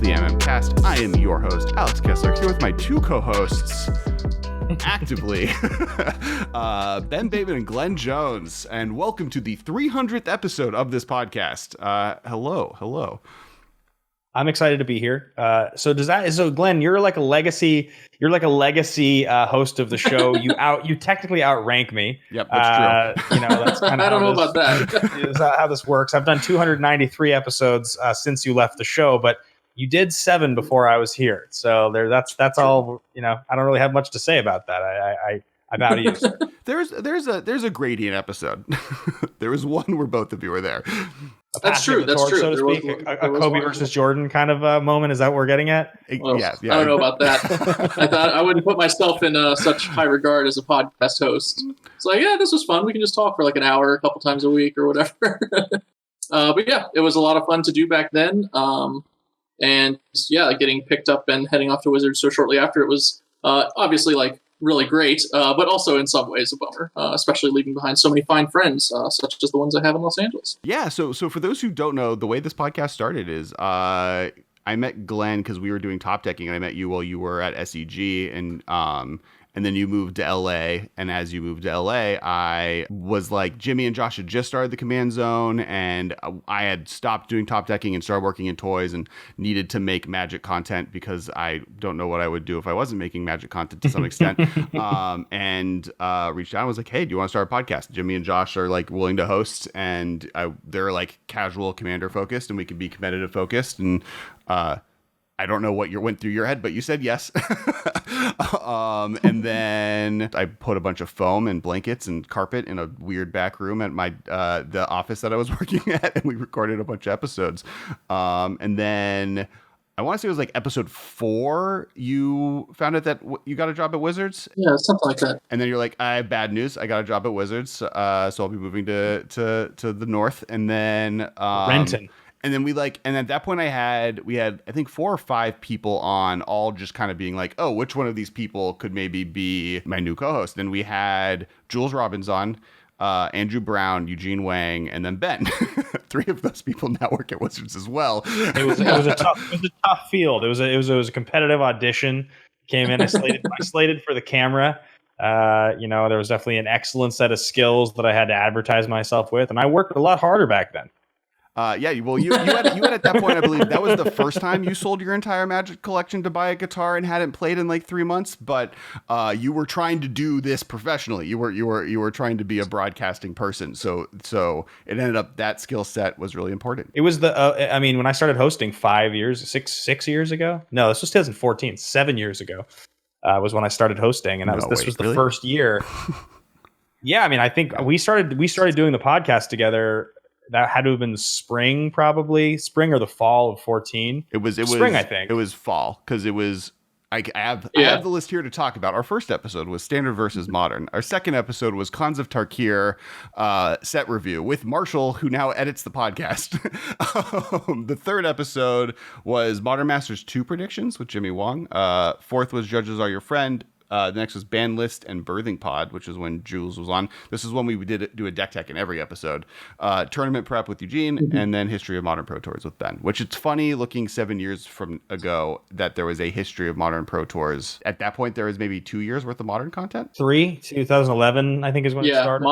the MMcast. I am your host, Alex Kessler, here with my two co-hosts, actively, Ben Bateman and Glenn Jones, and welcome to the 300th episode of this podcast. Hello. I'm excited to be here. So Glenn, you're like a legacy host of the show. You technically outrank me. Yep, that's true. That's kind of I don't know about that. Is how this works. I've done 293 episodes since you left the show, but you did 7 before I was here. So that's all. I don't really have much to say about that. I bow to you, sir. There's a gradient episode. There was one where both of you were there. That's true. So to speak, a Kobe versus Jordan kind of moment. Is that what we're getting at? Well, yeah. I don't know about that. I thought I wouldn't put myself in such high regard as a podcast host. It's like, yeah, this was fun. We can just talk for like an hour, a couple times a week or whatever. But yeah, it was a lot of fun to do back then. And yeah, getting picked up and heading off to Wizards so shortly after, it was obviously like really great, but also in some ways a bummer, especially leaving behind so many fine friends, such as the ones I have in Los Angeles. Yeah, so for those who don't know, the way this podcast started is I met Glenn because we were doing top decking, and I met you while you were at SEG, and then you moved to LA. And as you moved to LA, I was like, Jimmy and Josh had just started the Command Zone, and I had stopped doing top decking and started working in toys and needed to make Magic content because I don't know what I would do if I wasn't making Magic content to some extent. And reached out and was like, hey, do you want to start a podcast? Jimmy and Josh are like willing to host, and they're like casual Commander focused, and we can be competitive focused. And I don't know what went through your head, but you said yes. And then I put a bunch of foam and blankets and carpet in a weird back room at my the office that I was working at, and we recorded a bunch of episodes. And then I want to say it was like episode 4. You found out that you got a job at Wizards. Yeah, something like that. And then you're like, I have bad news. I got a job at Wizards, so I'll be moving to the north. And then Renton. And then and at that point we had, I think 4 or 5 people on, all just kind of being like, oh, which one of these people could maybe be my new co-host? And we had Jules Robbins on, Andrew Brown, Eugene Wang, and then Ben. 3 of those people now work at Wizards as well. It was a tough field. It was a competitive audition. Came in, I slated for the camera. There was definitely an excellent set of skills that I had to advertise myself with, and I worked a lot harder back then. Yeah, well, you had at that point, I believe that was the first time you sold your entire Magic collection to buy a guitar and hadn't played in like 3 months. But you were trying to do this professionally. You were trying to be a broadcasting person. So it ended up that skill set was really important. It was when I started hosting 6 years ago. No, this was 2014. 7 years ago was when I started hosting, and this was the first year. Yeah, I think we started doing the podcast together. That had to have been spring or the fall of 14. It was spring, I think. It was fall because it was. I have the list here to talk about. Our first episode was Standard versus Modern. Our second episode was Khans of Tarkir set review with Marshall, who now edits the podcast. The third episode was Modern Masters 2 predictions with Jimmy Wong. Fourth was Judges Are Your Friend. The next was Ban List and Birthing Pod, which is when Jules was on. This is when we did do a deck tech in every episode. Tournament Prep with Eugene, and then History of Modern Pro Tours with Ben. Which it's funny looking 7 years from ago that there was a History of Modern Pro Tours. At that point, there was maybe 2 years worth of Modern content. 2011, I think is when it started.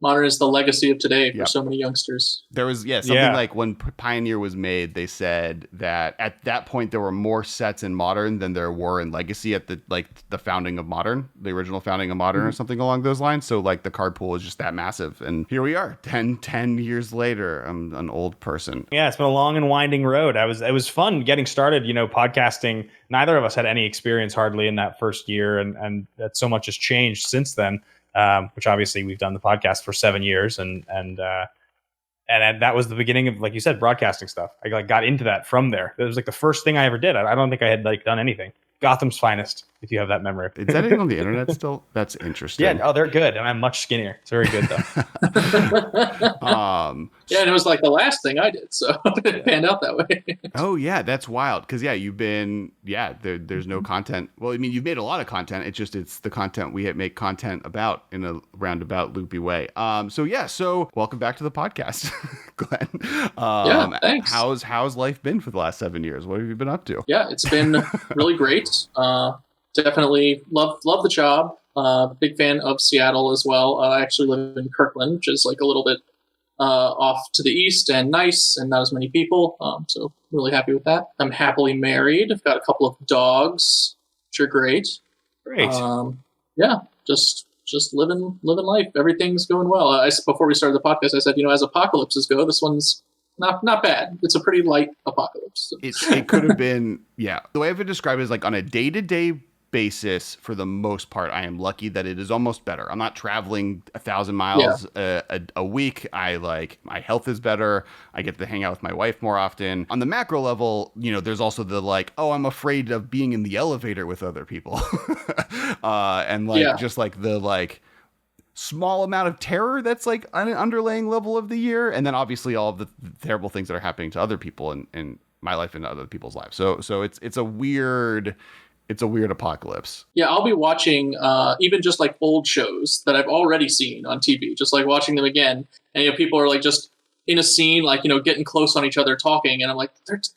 Modern is the legacy of today for so many youngsters. There was, something like when Pioneer was made, they said that at that point there were more sets in Modern than there were in Legacy at the founding of Modern, the original founding of Modern or something along those lines. So like the card pool is just that massive. And here we are, 10 years later. I'm an old person. Yeah, it's been a long and winding road. It was fun getting started, podcasting. Neither of us had any experience hardly in that first year, and that so much has changed since then. Which obviously we've done the podcast for 7 years, and that was the beginning of, like you said, broadcasting stuff. I got into that from there. It was like the first thing I ever did. I don't think I had done anything. Gotham's finest. if you have that memory. Is editing on the internet still? That's interesting. Yeah, oh, they're good, and I'm much skinnier. It's very good though. Yeah, and it was like the last thing I did, so it panned out that way. Oh yeah, that's wild. Because you've been there's no content. Well, I mean, you've made a lot of content. It's the content we make content about in a roundabout, loopy way. So welcome back to the podcast, Glenn. Yeah, thanks. How's life been for the last 7 years? What have you been up to? Yeah, it's been really great. Definitely love the job. Big fan of Seattle as well. I actually live in Kirkland, which is like a little bit off to the east and nice and not as many people. So really happy with that. I'm happily married. I've got a couple of dogs, which are great. Great. Yeah, just living life. Everything's going well. Before we started the podcast, I said, as apocalypses go, this one's not bad. It's a pretty light apocalypse. So. It could have been, yeah. The way I would describe it is like on a day-to-day basis, for the most part, I am lucky that it is almost better. I'm not traveling 1,000 miles a week. My health is better. I get to hang out with my wife more often. On the macro level, there's also the I'm afraid of being in the elevator with other people. Just like the small amount of terror that's like an underlying level of the year. And then obviously all of the terrible things that are happening to other people in my life and other people's lives. So it's a weird apocalypse. Yeah, I'll be watching even just like old shows that I've already seen on TV, just like watching them again. And people are like just in a scene, like, getting close on each other talking. And I'm like,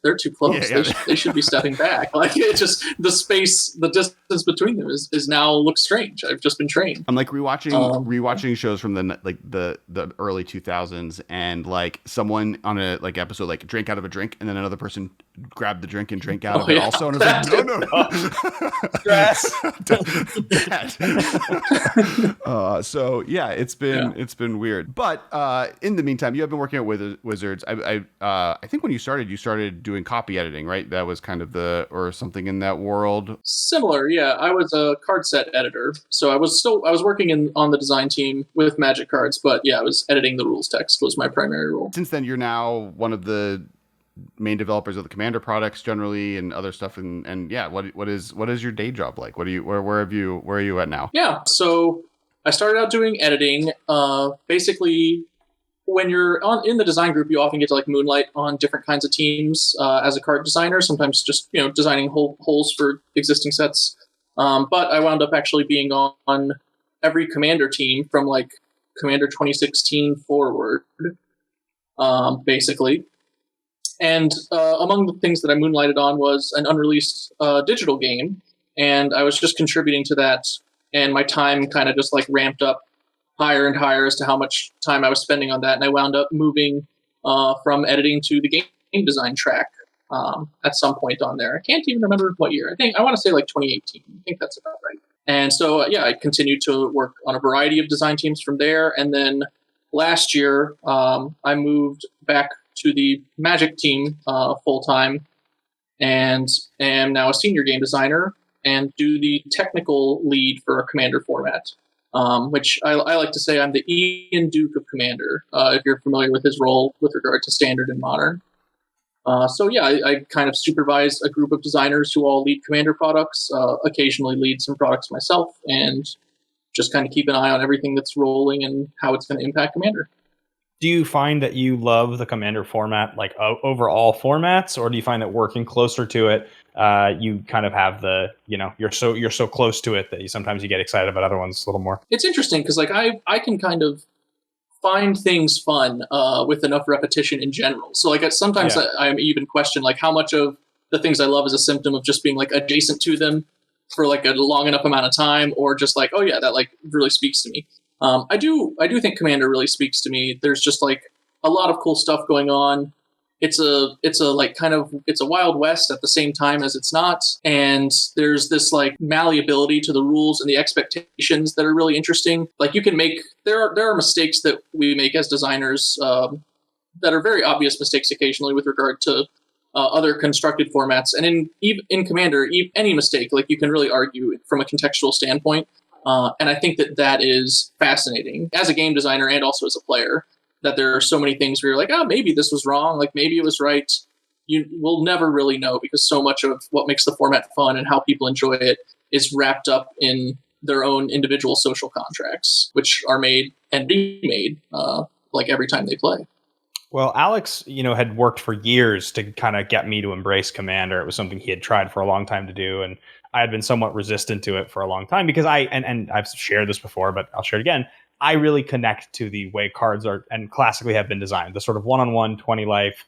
they're too close. Yeah. They should be stepping back. Like, it just, the distance between them is now looks strange. I've just been trained. I'm like rewatching shows from the early 2000s, and like someone on a episode, like drink out of a drink, and then another person grabbed the drink and drank out of it also. And I was like, no. Stress. So yeah, it's been weird. But in the meantime, you have been working at Wizards. I think when you started doing copy editing, right? That was kind of or something in that world. Similar, yeah. I was a card set editor, so I was working on the design team with Magic cards, but yeah, I was editing the rules text was my primary role. Since then, you're now one of the main developers of the Commander products generally and other stuff. And yeah, what is your day job like? Where are you at now? Yeah, so I started out doing editing. Basically, when you're in the design group, you often get to like moonlight on different kinds of teams as a card designer. Sometimes just designing holes for existing sets. But I wound up actually being on every Commander team from like Commander 2016 forward, basically. And among the things that I moonlighted on was an unreleased digital game, and I was just contributing to that. And my time kind of just like ramped up higher and higher as to how much time I was spending on that. And I wound up moving from editing to the game design track at some point on there. I can't even remember what year. I want to say like 2018. I think that's about right. And so, I continued to work on a variety of design teams from there. And then last year, I moved back to the Magic team full-time and am now a senior game designer and do the technical lead for a Commander format, which I like to say I'm the Ian Duke of Commander, if you're familiar with his role with regard to Standard and Modern. I kind of supervise a group of designers who all lead Commander products, occasionally lead some products myself, and just kind of keep an eye on everything that's rolling and how it's going to impact Commander. Do you find that you love the Commander format, like over all formats, or do you find that working closer to it, you kind of have you're so close to it that sometimes you get excited about other ones a little more? It's interesting because like I can kind of find things fun with enough repetition in general. So like sometimes I even question like how much of the things I love is a symptom of just being like adjacent to them for like a long enough amount of time, or just like, oh yeah, that like really speaks to me. I do think Commander really speaks to me. There's just like a lot of cool stuff going on. It's a Wild West at the same time as it's not. And there's this like malleability to the rules and the expectations that are really interesting. Like there are mistakes that we make as designers that are very obvious mistakes occasionally with regard to other constructed formats. And in Commander, any mistake, like you can really argue from a contextual standpoint. And I think that is fascinating as a game designer and also as a player, that there are so many things where you're like, oh, maybe this was wrong. Like maybe it was right. You will never really know because so much of what makes the format fun and how people enjoy it is wrapped up in their own individual social contracts, which are made and remade like every time they play. Well, Alex, had worked for years to kind of get me to embrace Commander. It was something he had tried for a long time to do, and I had been somewhat resistant to it for a long time because and I've shared this before, but I'll share it again. I really connect to the way cards are and classically have been designed. The sort of 1-on-1 20 life.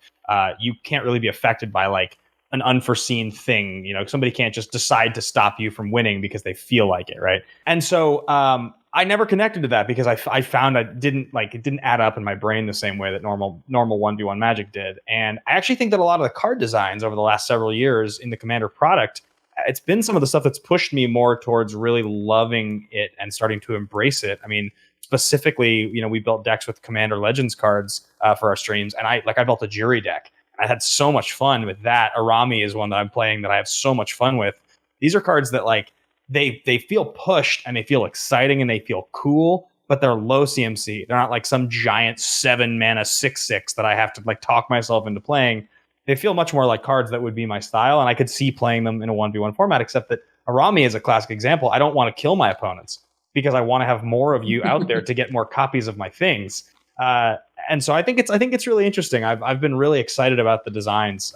You can't really be affected by like an unforeseen thing. Somebody can't just decide to stop you from winning because they feel like it, right? And so I never connected to that because I found it didn't add up in my brain the same way that normal 1v1 Magic did. And I actually think that a lot of the card designs over the last several years in the Commander product, it's been some of the stuff that's pushed me more towards really loving it and starting to embrace it. I mean, specifically, we built decks with Commander Legends cards for our streams, and I built a jury deck. I had so much fun with that. Arami is one that I'm playing that I have so much fun with. These are cards that like they feel pushed and they feel exciting and they feel cool, but they're low CMC. They're not like some giant 7-mana 6/6 that I have to like talk myself into playing. They feel much more like cards that would be my style, and I could see playing them in a 1v1 format, except that Arami is a classic example. I don't want to kill my opponents because I want to have more of you out there to get more copies of my things. And so I think it's really interesting. I've been really excited about the designs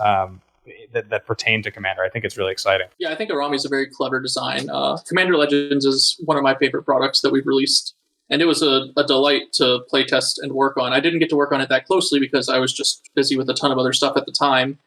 that pertain to Commander. I think it's really exciting. Yeah, I think Arami is a very clever design. Commander Legends is one of my favorite products that we've released, and it was a delight to play test and work on. I didn't get to work on it that closely because I was just busy with a ton of other stuff at the time,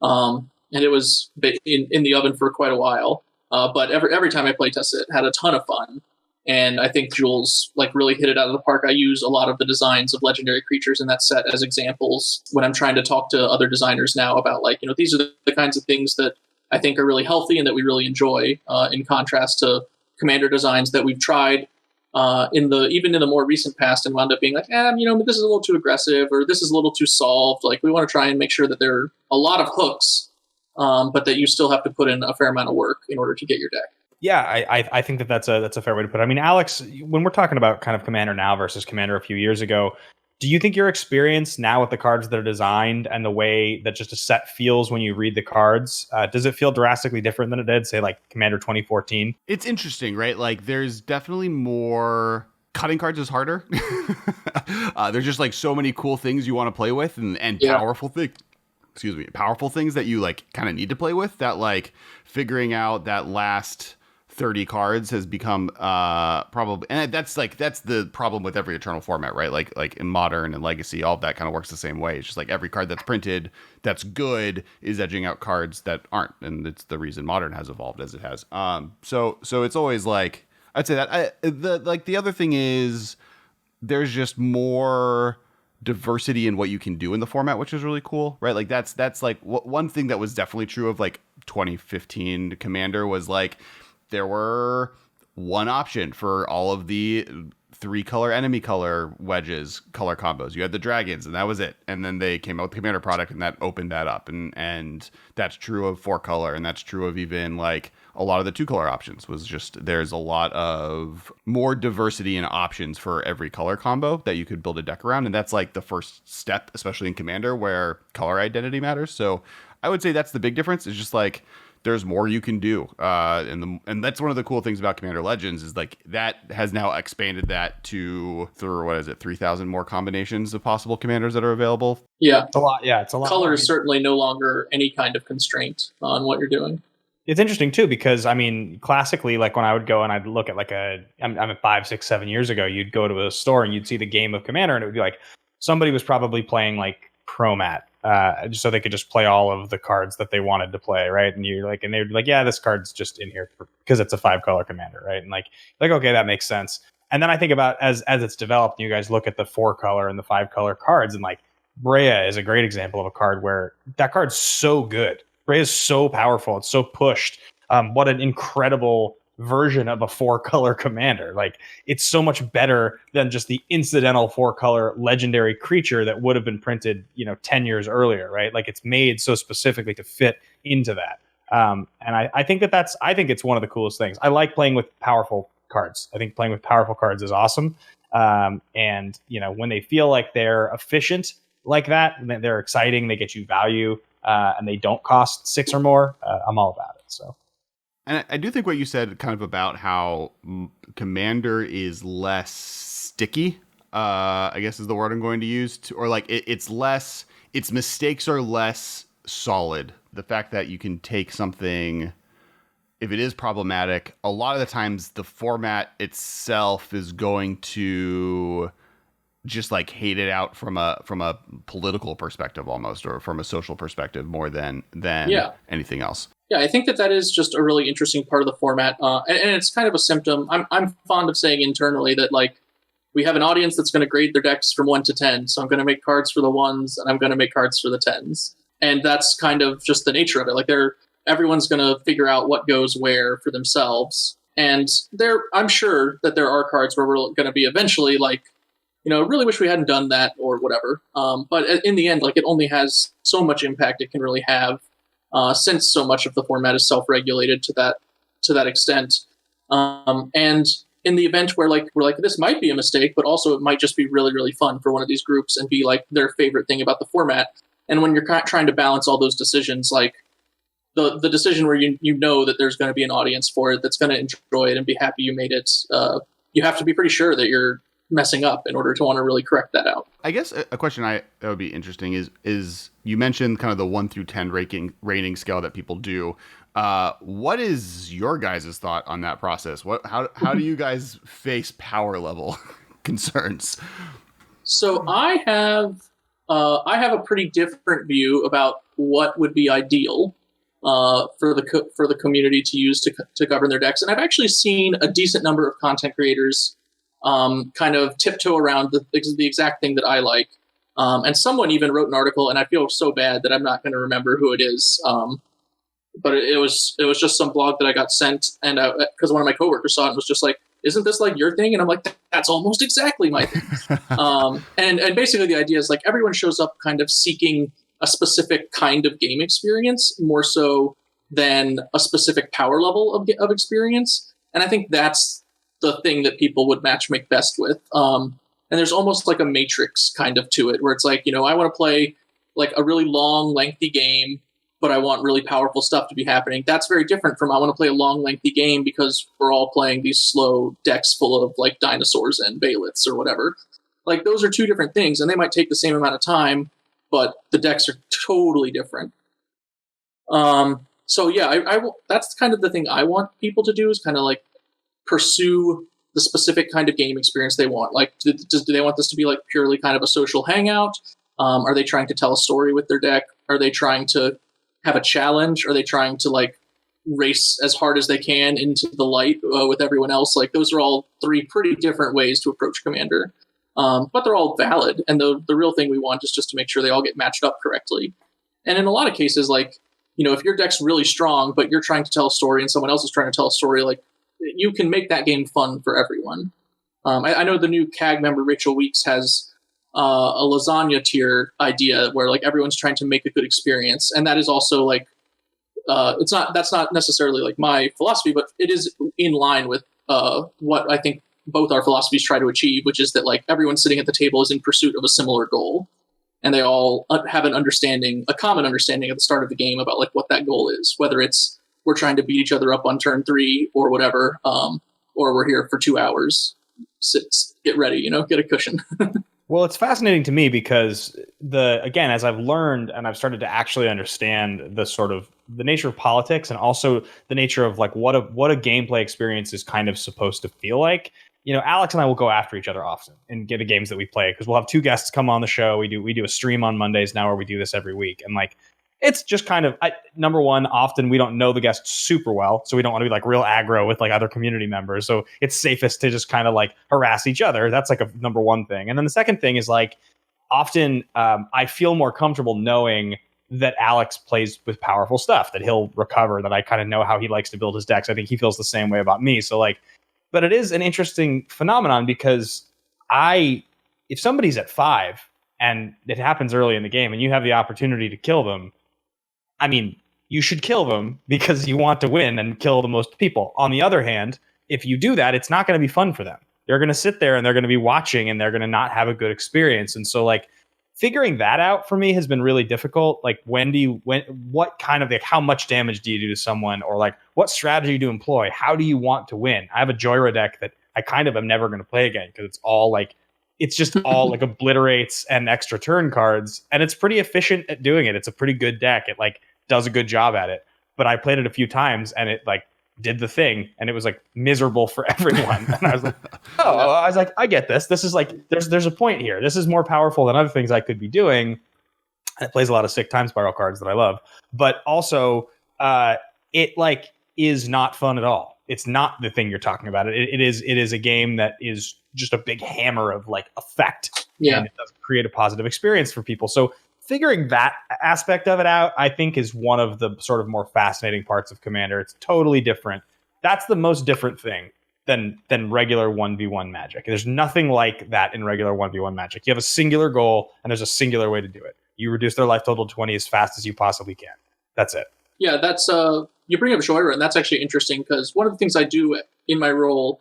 and it was in the oven for quite a while. But every time I play test it, had a ton of fun. And I think Jules really hit it out of the park. I use a lot of the designs of legendary creatures in that set as examples when I'm trying to talk to other designers now about these are the kinds of things that I think are really healthy and that we really enjoy, in contrast to Commander designs that we've tried even in the more recent past and wound up being like, this is a little too aggressive or this is a little too solved. Like we want to try and make sure that there are a lot of hooks, but that you still have to put in a fair amount of work in order to get your deck. Yeah, I think that's a fair way to put it. I mean, Alex, when we're talking about kind of Commander now versus Commander a few years ago, do you think your experience now with the cards that are designed and the way that just a set feels when you read the cards, does it feel drastically different than it did, say, like Commander 2014? It's interesting, right? Like, there's definitely more... Cutting cards is harder. There's just like so many cool things you want to play with and powerful things. Powerful things that you like kind of need to play with that like figuring out that last 30 cards has become probably, and that's the problem with every Eternal format, right? Like in Modern and Legacy, all of that kind of works the same way. It's just like every card that's printed that's good is edging out cards that aren't, and it's the reason Modern has evolved as it has. So it's always like I'd say that the other thing is there's just more diversity in what you can do in the format, which is really cool, right? Like that's like one thing that was definitely true of like 2015 Commander was like there were one option for all of the 3-color enemy color wedges color combos. You had the dragons and that was it. And then they came out with the Commander product and that opened that up. And that's true of 4-color, and that's true of even like a lot of the 2-color options. Was just there's a lot of more diversity in options for every color combo that you could build a deck around. And that's like the first step, especially in Commander, where color identity matters. So I would say that's the big difference. Is just like there's more you can do, and that's one of the cool things about Commander Legends is like that has now expanded that to 3,000 more combinations of possible commanders that are available. Yeah, it's a lot. Yeah, it's a lot. Color is certainly no longer any kind of constraint on what you're doing. It's interesting too because I mean, classically, like when I would go and I'd look at like I'm 5, 6, 7 years ago, you'd go to a store and you'd see the game of Commander, and it would be like somebody was probably playing like Pro-Mat. Just so they could just play all of the cards that they wanted to play, right? And you're like, and they'd be like, yeah, this card's just in here because it's a 5-color commander, right? And like, okay, that makes sense. And then I think about as it's developed, you guys look at the 4-color and the 5-color cards, and like Brea is a great example of a card where that card's so good. Brea is so powerful. It's so pushed. What an incredible version of a 4-color commander. Like it's so much better than just the incidental 4-color legendary creature that would have been printed 10 years earlier, right? Like it's made so specifically to fit into that. And I think it's one of the coolest things. I like playing with powerful cards. I think playing with powerful cards is awesome. And when they feel like they're efficient like that, they're exciting, they get you value, and they don't cost 6 or more, I'm all about it. So And I do think what you said kind of about how Commander is less sticky, I guess is the word I'm going to use, or like it's less, its mistakes are less solid. The fact that you can take something, if it is problematic, a lot of the times the format itself is going to just like hate it out from a political perspective almost, or from a social perspective more than anything else. Yeah, I think that is just a really interesting part of the format, and it's kind of a symptom. I'm fond of saying internally that like we have an audience that's going to grade their decks from 1 to 10, so I'm going to make cards for the 1s and I'm going to make cards for the 10s, and that's kind of just the nature of it. Like everyone's going to figure out what goes where for themselves, and I'm sure that there are cards where we're going to be eventually like, really wish we hadn't done that or whatever. But in the end, like it only has so much impact it can really have. Since so much of the format is self-regulated to that extent, and in the event where we're like this might be a mistake, but also it might just be really really fun for one of these groups and be like their favorite thing about the format. And when you're trying to balance all those decisions, like the decision where you know that there's going to be an audience for it that's going to enjoy it and be happy you made it, you have to be pretty sure that you're messing up in order to want to really correct that out. I guess a question that would be interesting is you mentioned kind of the 1 through 10 rating scale that people do. What is your guys' thought on that process? How do you guys face power level concerns? So I have a pretty different view about what would be ideal for the community to use to govern their decks, and I've actually seen a decent number of content creators kind of tiptoe around the exact thing that I like. And someone even wrote an article, and I feel so bad that I'm not going to remember who it is. But it was just some blog that I got sent, and because one of my coworkers saw it and was just like, "Isn't this like your thing?" And I'm like, "That's almost exactly my thing." And basically the idea is like everyone shows up kind of seeking a specific kind of game experience more so than a specific power level of experience. And I think that's the thing that people would matchmake best with. And there's almost like a matrix kind of to it where it's like, I want to play like a really long, lengthy game, but I want really powerful stuff to be happening. That's very different from I want to play a long, lengthy game because we're all playing these slow decks full of like dinosaurs and bailiffs or whatever. Like those are two different things, and they might take the same amount of time, but the decks are totally different. So yeah, that's kind of the thing I want people to do is kind of like pursue the specific kind of game experience they want. Like, do they want this to be like purely kind of a social hangout? Are they trying to tell a story with their deck? Are they trying to have a challenge? Are they trying to like race as hard as they can into the light with everyone else? Like those are all 3 pretty different ways to approach Commander. But they're all valid. And the real thing we want is just to make sure they all get matched up correctly. And in a lot of cases, like, if your deck's really strong, but you're trying to tell a story and someone else is trying to tell a story, like, you can make that game fun for everyone. I know the new CAG member, Rachel Weeks, has a lasagna tier idea where like everyone's trying to make a good experience. And that is also like, that's not necessarily like my philosophy, but it is in line with what I think both our philosophies try to achieve, which is that like everyone sitting at the table is in pursuit of a similar goal. And they all have a common understanding at the start of the game about like what that goal is, whether it's we're trying to beat each other up on turn 3 or whatever, or we're here for 2 hours. Get ready, get a cushion. Well, it's fascinating to me because again, as I've learned and I've started to actually understand the nature of politics and also the nature of like what a gameplay experience is kind of supposed to feel like. Alex and I will go after each other often in the games that we play because we'll have 2 guests come on the show. We do a stream on Mondays now where we do this every week, and like it's just kind of number one. Often we don't know the guests super well, so we don't want to be like real aggro with like other community members. So it's safest to just kind of like harass each other. That's like a number one thing. And then the second thing is like often I feel more comfortable knowing that Alex plays with powerful stuff that he'll recover. That I kind of know how he likes to build his decks. I think he feels the same way about me. So like, but it is an interesting phenomenon because if somebody's at 5 and it happens early in the game and you have the opportunity to kill them, I mean, you should kill them because you want to win and kill the most people. On the other hand, if you do that, it's not going to be fun for them. They're going to sit there and they're going to be watching and they're going to not have a good experience. And so like figuring that out for me has been really difficult. Like what kind of, like, how much damage do you do to someone, or like what strategy to employ? How do you want to win? I have a Joyra deck that I kind of am never going to play again, because it's just all like obliterates and extra turn cards, and it's pretty efficient at doing it. It's a pretty good deck. It like does a good job at it. But I played it a few times and it like did the thing, and it was like miserable for everyone. And I was like, I get this. This is like, there's a point here. This is more powerful than other things I could be doing. And it plays a lot of sick time spiral cards that I love, but also it like is not fun at all. It's not the thing you're talking about. It is a game that is just a big hammer of like effect. Yeah. And it does create a positive experience for people. So figuring that aspect of it out, I think, is one of the sort of more fascinating parts of Commander. It's totally different. That's the most different thing than regular 1v1 Magic. There's nothing like that in regular 1v1 Magic. You have a singular goal, and there's a singular way to do it. You reduce their life total to 20 as fast as you possibly can. That's it. Yeah, that's you bring up Joyra, and that's actually interesting, because one of the things I do in my role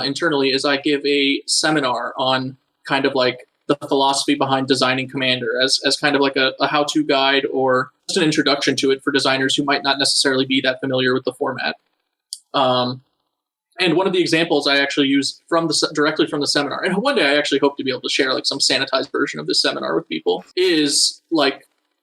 internally is I give a seminar on kind of like the philosophy behind designing Commander as kind of like a how-to guide, or just an introduction to it for designers who might not necessarily be that familiar with the format. And one of the examples I actually use directly from the seminar, and one day I actually hope to be able to share like some sanitized version of this seminar with people, is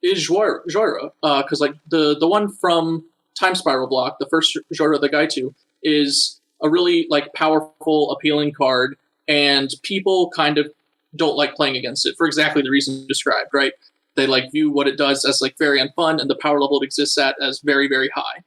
Joyra, because like the one from Time Spiral block, the first Joyra, the Guide to, is a really like powerful, appealing card, and people kind of don't like playing against it for exactly the reason you described, right? They like view what it does as like very unfun, and the power level it exists at as very, very high.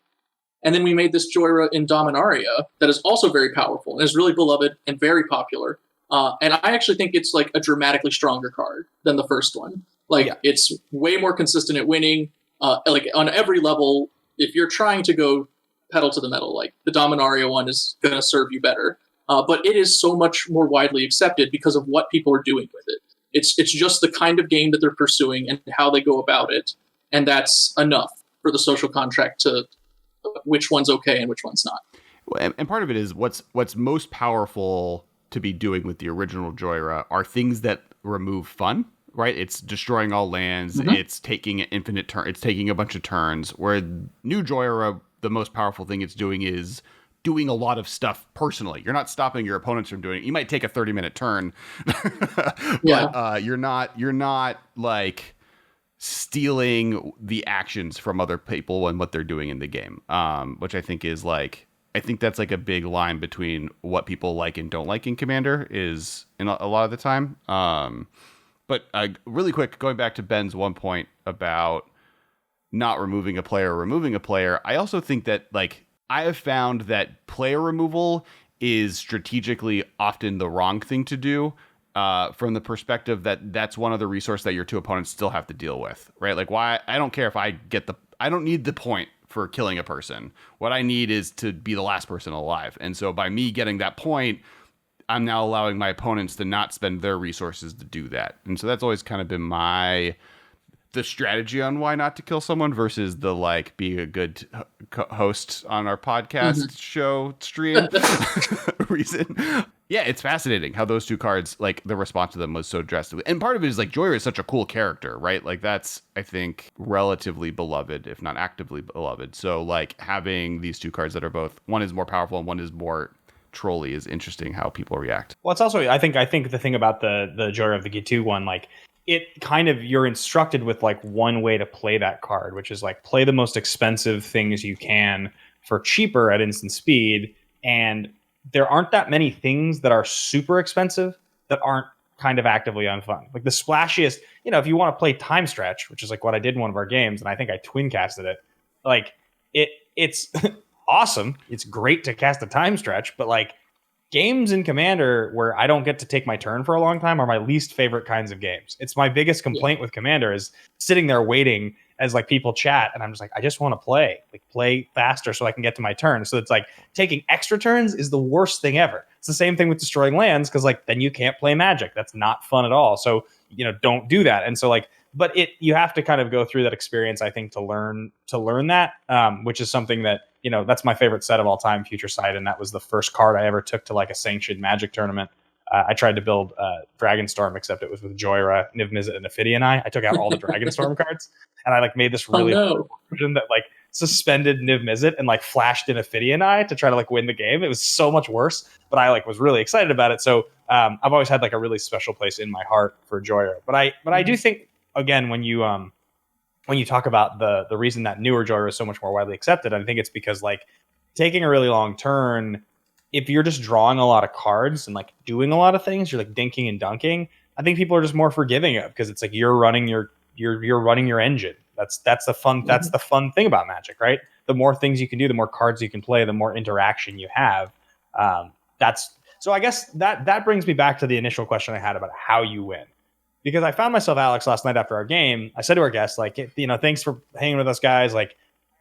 And then we made this Joyra in Dominaria that is also very powerful and is really beloved and very popular. And I actually think it's like a dramatically stronger card than the first one. Like It's way more consistent at winning. Like on every level, if you're trying to go pedal to the metal, like the Dominaria one is going to serve you better. But it is so much more widely accepted because of what people are doing with it. It's just the kind of game that they're pursuing and how they go about it. And that's enough for the social contract to which one's okay and which one's not. And part of it is what's most powerful to be doing with the original Joyra are things that remove fun, right? It's destroying all lands. Mm-hmm. It's taking an infinite turn. It's taking a bunch of turns. Where new Joyra, the most powerful thing it's doing is doing a lot of stuff personally. You're not stopping your opponents from doing it. You might take a 30-minute turn, but you're not like stealing the actions from other people and what they're doing in the game, which I think is like, I think that's like a big line between what people like and don't like in Commander is in a lot of the time. But really quick, going back to Ben's one point about not removing a player, I also think that like I have found that player removal is strategically often the wrong thing to do. From the perspective that that's one of the resources that your two opponents still have to deal with, right? Like, why? I don't care if I don't need the point for killing a person. What I need is to be the last person alive. And so by me getting that point, I'm now allowing my opponents to not spend their resources to do that. And so that's always kind of been the strategy on why not to kill someone versus the like being a good host on our podcast show stream reason. Yeah, it's fascinating how those two cards, like the response to them was so drastic. And part of it is like Joyra is such a cool character, right? Like that's, I think, relatively beloved, if not actively beloved. So like having these two cards that are both, one is more powerful and one is more trolly, is interesting how people react. Well, it's also, I think the thing about the Joyra of the G2 one, like it kind of, you're instructed with like one way to play that card, which is like play the most expensive things you can for cheaper at instant speed. And there aren't that many things that are super expensive that aren't kind of actively unfun. Like the splashiest, if you want to play Time Stretch, which is like what I did in one of our games, and I think I twin casted it, like it's awesome. It's great to cast a Time Stretch, but like games in Commander where I don't get to take my turn for a long time are my least favorite kinds of games. It's my biggest complaint with Commander is sitting there waiting as like people chat, and I'm just like, I just want to play faster so I can get to my turn. So it's like taking extra turns is the worst thing ever. It's the same thing with destroying lands, because like then you can't play Magic. That's not fun at all. So don't do that. And so like, but you have to kind of go through that experience, I think, to learn that, which is something that that's my favorite set of all time, Future Sight, and that was the first card I ever took to like a sanctioned Magic tournament. I tried to build Dragonstorm, except it was with Joyra, Niv Mizzet, and Ophidian Eye. I took out all the Dragonstorm cards, and I made this really version that suspended Niv Mizzet and flashed in Ophidian Eye to try to win the game. It was so much worse, but I was really excited about it. So I've always had a really special place in my heart for Joyra. But I do think, again, when you talk about the reason that newer Joyra is so much more widely accepted, I think it's because taking a really long turn, if you're just drawing a lot of cards and doing a lot of things, you're dinking and dunking. I think people are just more forgiving of, because it's you're running your engine. That's the fun. That's the fun thing about Magic, right? The more things you can do, the more cards you can play, the more interaction you have. So I guess that brings me back to the initial question I had about how you win, because I found myself, Alex, last night after our game. I said to our guests, thanks for hanging with us, guys.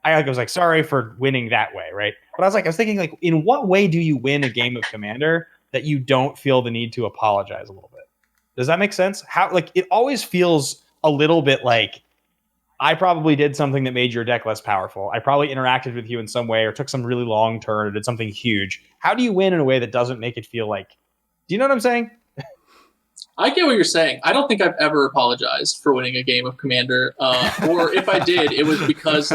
I was sorry for winning that way, right? But I was thinking, in what way do you win a game of Commander that you don't feel the need to apologize a little bit? Does that make sense? How it always feels a little bit I probably did something that made your deck less powerful. I probably interacted with you in some way, or took some really long turn, or did something huge. How do you win in a way that doesn't make it feel do you know what I'm saying? I get what you're saying. I don't think I've ever apologized for winning a game of Commander, or if I did, it was because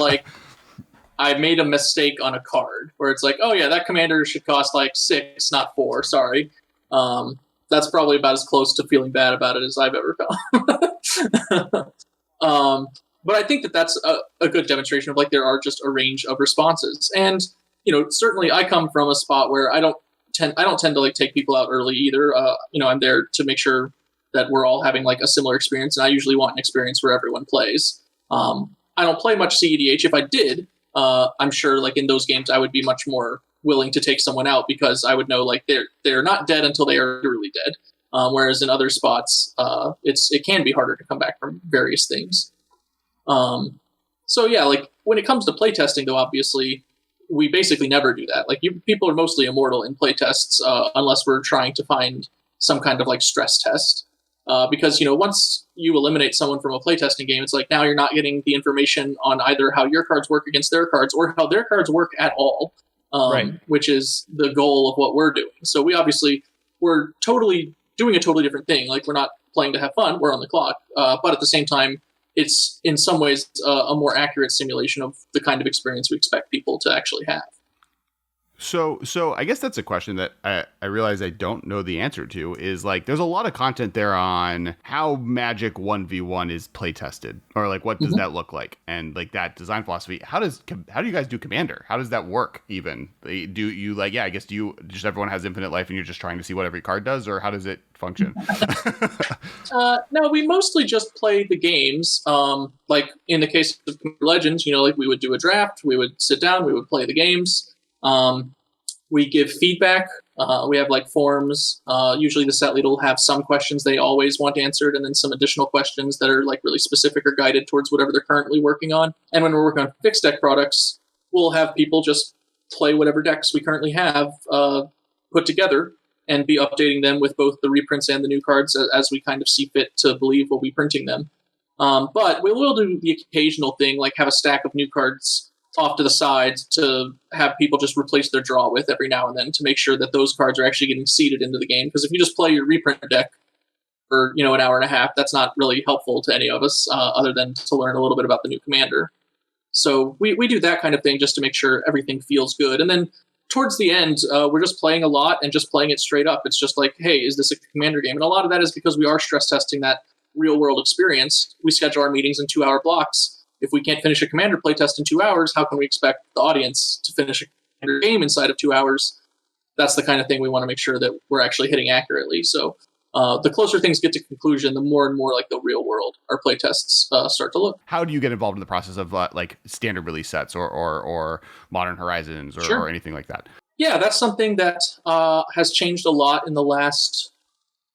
I made a mistake on a card where it's oh yeah, that commander should cost 6, not 4. Sorry. That's probably about as close to feeling bad about it as I've ever felt. But I think that's a good demonstration of there are just a range of responses. And, certainly I come from a spot where I don't tend to take people out early either. I'm there to make sure that we're all having a similar experience. And I usually want an experience where everyone plays. I don't play much CEDH. If I did, I'm sure in those games I would be much more willing to take someone out, because I would know they're not dead until they are really dead. Whereas in other spots, it can be harder to come back from various things. So yeah, when it comes to playtesting, though, obviously we basically never do that. People are mostly immortal in playtests, unless we're trying to find some kind of stress test. Because, once you eliminate someone from a playtesting game, it's now you're not getting the information on either how your cards work against their cards or how their cards work at all, right. Which is the goal of what we're doing. So we're totally doing a totally different thing. We're not playing to have fun. We're on the clock. But at the same time, it's in some ways a more accurate simulation of the kind of experience we expect people to actually have. So I guess that's a question that I realize I don't know the answer to, is there's a lot of content there on how Magic 1v1 is play tested, or what does that look like, and that design philosophy. How do you guys do Commander? How does that work? Even do you I guess do you just, everyone has infinite life and you're just trying to see what every card does, or how does it function? No, we mostly just play the games. In the case of Legends, we would do a draft, we would sit down, we would play the games. We give feedback. We have forums. Usually the set leader will have some questions they always want answered, and then some additional questions that are really specific or guided towards whatever they're currently working on. And when we're working on fixed deck products, we'll have people just play whatever decks we currently have put together, and be updating them with both the reprints and the new cards as we kind of see fit to believe we'll be printing them. But we will do the occasional thing, have a stack of new cards off to the side to have people just replace their draw with every now and then, to make sure that those cards are actually getting seeded into the game. Because if you just play your reprint deck for an hour and a half, that's not really helpful to any of us, other than to learn a little bit about the new commander. So we do that kind of thing just to make sure everything feels good. And then towards the end, we're just playing a lot and just playing it straight up. It's just hey, is this a commander game? And a lot of that is because we are stress testing that real world experience. We schedule our meetings in 2-hour blocks. If we can't finish a commander playtest in 2 hours, how can we expect the audience to finish a commander game inside of 2 hours? That's the kind of thing we want to make sure that we're actually hitting accurately. So the closer things get to conclusion, the more and more like the real world our playtests start to look. How do you get involved in the process of like standard release sets or Modern Horizons or anything like that? Yeah, that's something that has changed a lot in the last,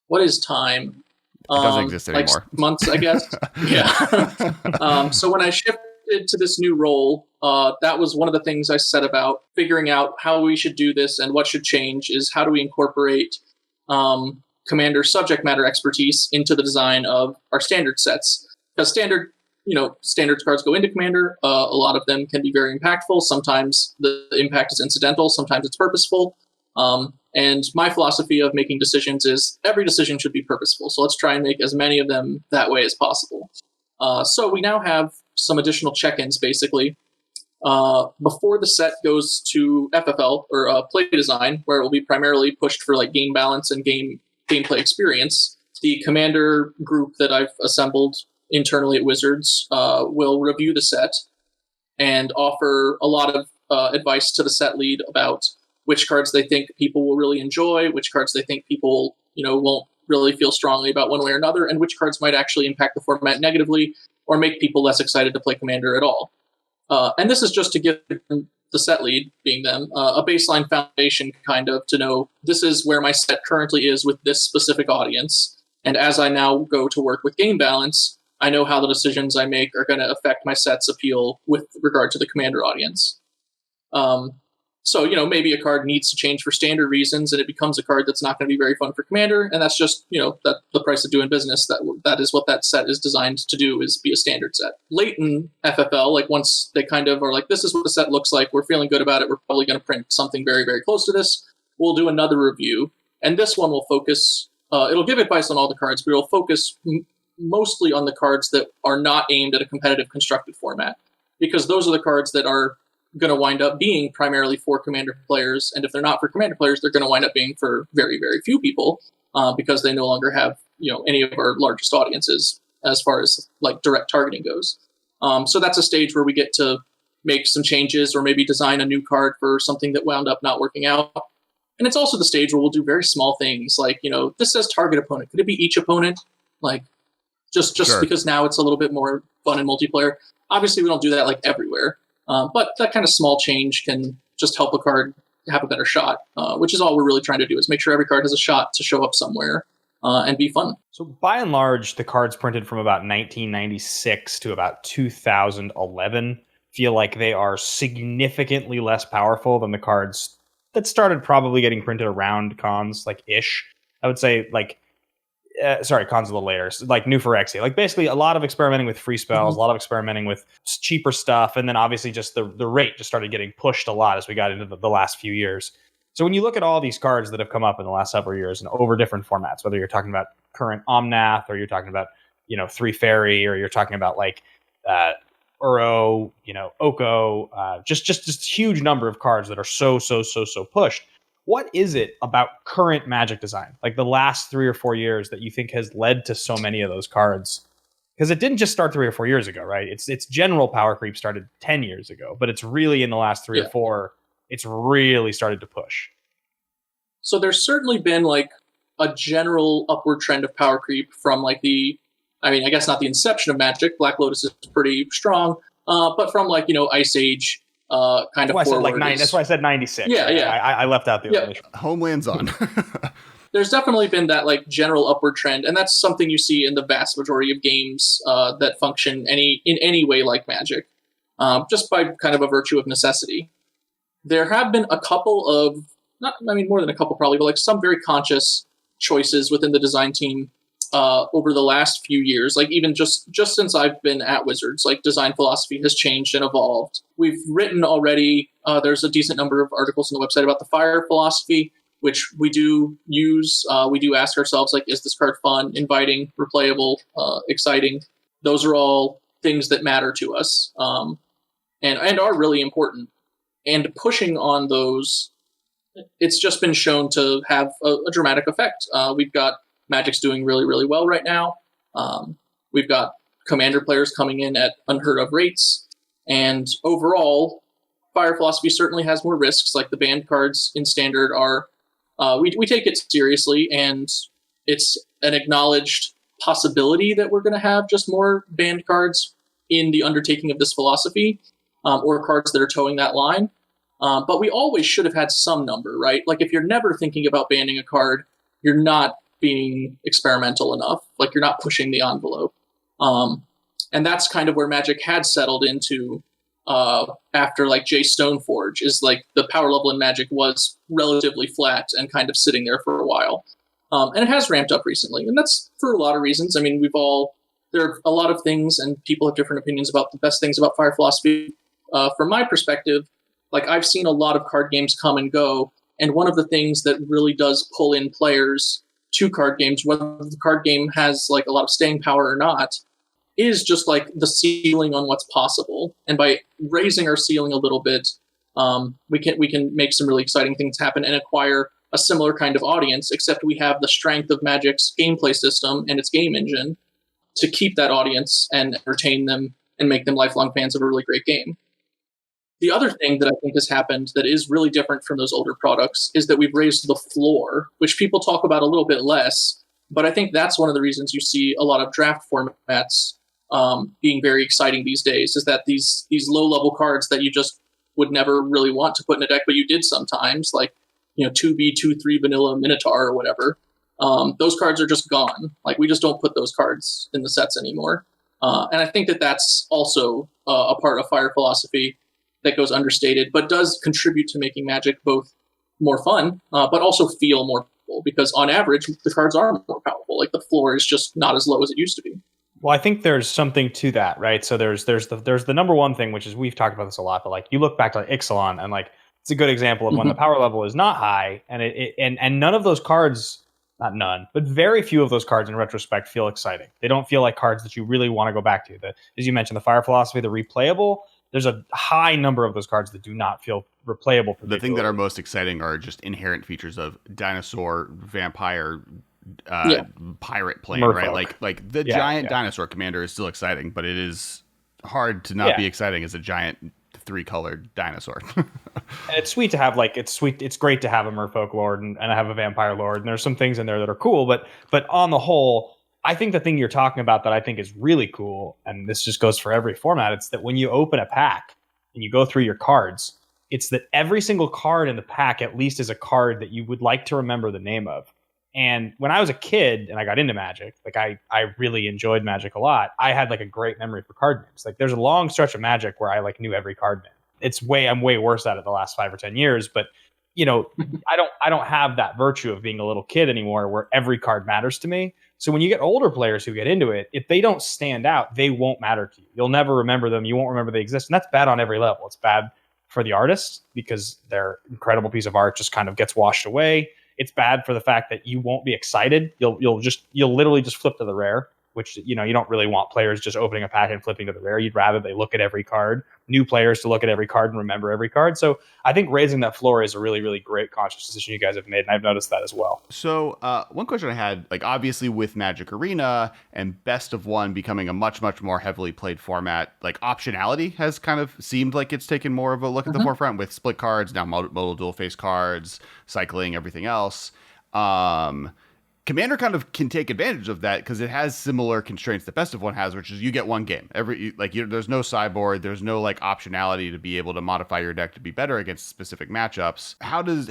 what is time? It doesn't exist anymore. Months, I guess. Yeah. So when I shifted to this new role, that was one of the things I said about figuring out how we should do this and what should change is how do we incorporate Commander subject matter expertise into the design of our standard sets. Because standards cards go into Commander. A lot of them can be very impactful. Sometimes the impact is incidental. Sometimes it's purposeful. And my philosophy of making decisions is every decision should be purposeful. So let's try and make as many of them that way as possible. So we now have some additional check-ins, basically. Before the set goes to FFL, or play design, where it will be primarily pushed for like game balance and gameplay experience, the commander group that I've assembled internally at Wizards will review the set and offer a lot of advice to the set lead about which cards they think people will really enjoy, which cards they think people, won't really feel strongly about one way or another, and which cards might actually impact the format negatively or make people less excited to play Commander at all. And this is just to give the set lead, being them, a baseline foundation kind of to know this is where my set currently is with this specific audience. And as I now go to work with game balance, I know how the decisions I make are going to affect my set's appeal with regard to the Commander audience. So, maybe a card needs to change for standard reasons, and it becomes a card that's not going to be very fun for Commander, and that's just, that the price of doing business. That is what that set is designed to do, is be a standard set. Late in FFL, like once they kind of are like, this is what the set looks like, we're feeling good about it, we're probably going to print something very, very close to this, we'll do another review, and this one will focus, it'll give advice on all the cards, but it'll focus mostly on the cards that are not aimed at a competitive constructed format, because those are the cards that are going to wind up being primarily for Commander players, and if they're not for Commander players, they're going to wind up being for very, very few people, because they no longer have any of our largest audiences as far as like direct targeting goes. So that's a stage where we get to make some changes or maybe design a new card for something that wound up not working out. And it's also the stage where we'll do very small things like, this says target opponent. Could it be each opponent? Like just sure. Because now it's a little bit more fun in multiplayer. Obviously, we don't do that like everywhere. But that kind of small change can just help a card have a better shot, which is all we're really trying to do, is make sure every card has a shot to show up somewhere and be fun. So by and large, the cards printed from about 1996 to about 2011 feel like they are significantly less powerful than the cards that started probably getting printed around cons, like ish. I would say like, cons a little later, like New Phyrexia. Like basically a lot of experimenting with free spells, a lot of experimenting with cheaper stuff, and then obviously just the rate just started getting pushed a lot as we got into the last few years. So when you look at all these cards that have come up in the last several years and over different formats, whether you're talking about current Omnath or you're talking about, 3 Fairy, or you're talking about like Uro, Oko, just huge number of cards that are so pushed. What is it about current Magic design, like the last 3 or 4 years, that you think has led to so many of those cards? Because it didn't just start 3 or 4 years ago, right? It's general power creep started 10 years ago, but it's really in the last 3 or 4, it's really started to push. So there's certainly been like a general upward trend of power creep from like I guess not the inception of Magic. Black Lotus is pretty strong, but from like, Ice Age, kind of forward. That's why I said 96. Yeah. I left out the elimination. Homeland's on. There's definitely been that like general upward trend, and that's something you see in the vast majority of games that function in any way like Magic, just by kind of a virtue of necessity. There have been a couple of, more than a couple probably, but like some very conscious choices within the design team over the last few years, like even just since I've been at Wizards, like design philosophy has changed and evolved. We've written already, there's a decent number of articles on the website about the fire philosophy, which we do use. We do ask ourselves, like, is this card fun, inviting, replayable, exciting? Those are all things that matter to us and are really important. And pushing on those, it's just been shown to have a dramatic effect. We've got Magic's doing really, really well right now. We've got Commander players coming in at unheard of rates. And overall, Fire Philosophy certainly has more risks. Like the banned cards in Standard are, we take it seriously, and it's an acknowledged possibility that we're going to have just more banned cards in the undertaking of this philosophy, or cards that are towing that line. But we always should have had some number, right? Like if you're never thinking about banning a card, you're not being experimental enough. Like you're not pushing the envelope. And that's kind of where Magic had settled into after like Jay Stoneforge, is like the power level in Magic was relatively flat and kind of sitting there for a while. And it has ramped up recently. And that's for a lot of reasons. I mean, there are a lot of things and people have different opinions about the best things about Fire Philosophy. From my perspective, like I've seen a lot of card games come and go And one of the things that really does pull in players to card games, whether the card game has like a lot of staying power or not, is just like the ceiling on what's possible. And by raising our ceiling a little bit, we can make some really exciting things happen and acquire a similar kind of audience, except we have the strength of Magic's gameplay system and its game engine to keep that audience and retain them and make them lifelong fans of a really great game. The other thing that I think has happened that is really different from those older products is that we've raised the floor, which people talk about a little bit less, but I think that's one of the reasons you see a lot of draft formats being very exciting these days, is that these low-level cards that you just would never really want to put in a deck, but you did sometimes, like 2B, 2-3 vanilla Minotaur or whatever, those cards are just gone. Like, we just don't put those cards in the sets anymore. And I think that that's also a part of Fire philosophy that goes understated, but does contribute to making Magic both more fun, but also feel more powerful, because on average, the cards are more powerful. Like, the floor is just not as low as it used to be. Well, I think there's something to that, right? So there's the number one thing, which is, we've talked about this a lot, but like, you look back to like Ixalan, and like, it's a good example of when the power level is not high, and and none of those cards, not none, but very few of those cards in retrospect feel exciting. They don't feel like cards that you really want to go back to. As you mentioned, the Fire philosophy, the replayable, there's a high number of those cards that do not feel replayable. The thing that are most exciting are just inherent features of dinosaur, vampire, pirate playing, Merfolk. right? Like the giant dinosaur commander is still exciting, but it is hard to not be exciting as a giant 3-colored dinosaur. And it's sweet to have it's great to have a Merfolk Lord and have a Vampire Lord, and there's some things in there that are cool, but on the whole, I think the thing you're talking about that I think is really cool, and this just goes for every format, it's that when you open a pack and you go through your cards, it's that every single card in the pack at least is a card that you would like to remember the name of. And when I was a kid and I got into Magic, like I really enjoyed Magic a lot, I had like a great memory for card names. Like, there's a long stretch of Magic where I like knew every card name. I'm way worse at it the last 5 or 10 years, but I don't have that virtue of being a little kid anymore where every card matters to me. So when you get older players who get into it, if they don't stand out, they won't matter to you. You'll never remember them. You won't remember they exist. And that's bad on every level. It's bad for the artists because their incredible piece of art just kind of gets washed away. It's bad for the fact that you won't be excited. You'll literally just flip to the rare, which, you don't really want players just opening a pack and flipping to the rare. You'd rather they look at every card, new players to look at every card and remember every card. So I think raising that floor is a really, really great conscious decision you guys have made, and I've noticed that as well. So one question I had, like, obviously with Magic Arena and Best of One becoming a much, much more heavily played format, like, optionality has kind of seemed like it's taken more of a look at the forefront with split cards, now modal dual face cards, cycling, everything else. Commander kind of can take advantage of that because it has similar constraints that Best of One has, which is you get one game. There's no sideboard, there's no like optionality to be able to modify your deck to be better against specific matchups. How does